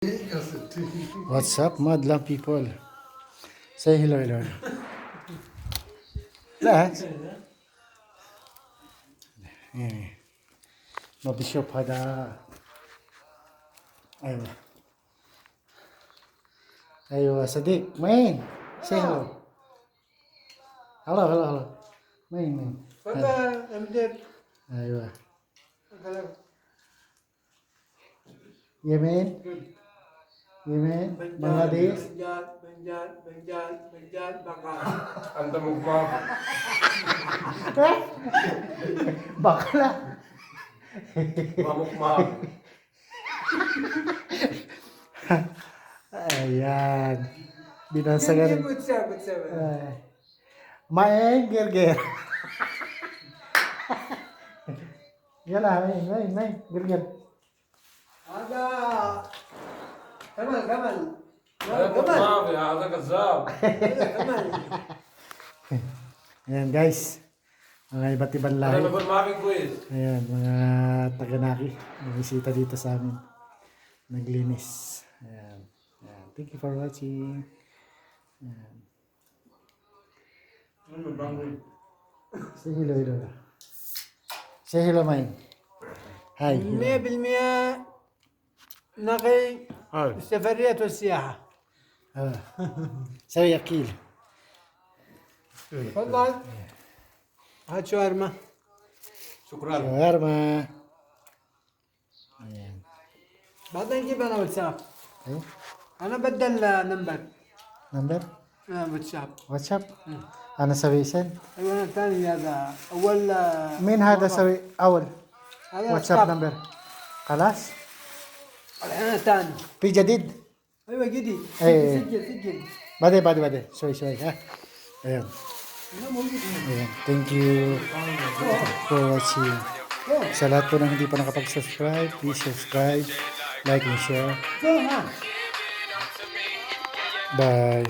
What's up, madlang people? Say hello, hello. Lahat. Mabisyo pada. Ayaw. Ayaw, Sadik. Main. Say hello. Hello, hello, hello. Main, main. Baba, I'm dead. Ayaw. Hello. Yeah, man. Good. Yeah, man. Bangladesh. Banjal, baka. Anda mukbang. Bakla. Mamukbang. Ayan. Binasa ka rin. What's up? Maeng, gerger. Yala, main, gerger. هذا كمال هذا مukbang ya, هذا كذاب. كمال Ayan guys. Mga iba't ibang lahi. هذا مukbang quiz. Ayan, mga taga-naki. Bisita dito sa amin. Naglinis. Ayan. Ayan. Thank you for watching. Ayan. Say hello, hello. Say hello, Main. Hi. hello. 100% نقي Oh. السفريات والسياحة. سوي أكيل. تفضل. هات شاورما. شكرا. شاورما. Ayan. بعدين جيب أنا واتساب. أيوه. أنا بدل نمبر. Number? واتساب. واتساب؟ أنا سوي سن. أيوة أنا الثاني هذا أول. مين هذا سوي أول؟ هذا واتساب نمبر. خلاص؟ الحين الثاني. في جديد؟ أيوة جديد. إيه. سجل. بعدين شوي ها. Ayan. أنا موجود هنا. Ayan. Thank you for watching. Sa lahat po na hindi pa nakapag-subscribe, please subscribe, like and share. ها. Bye.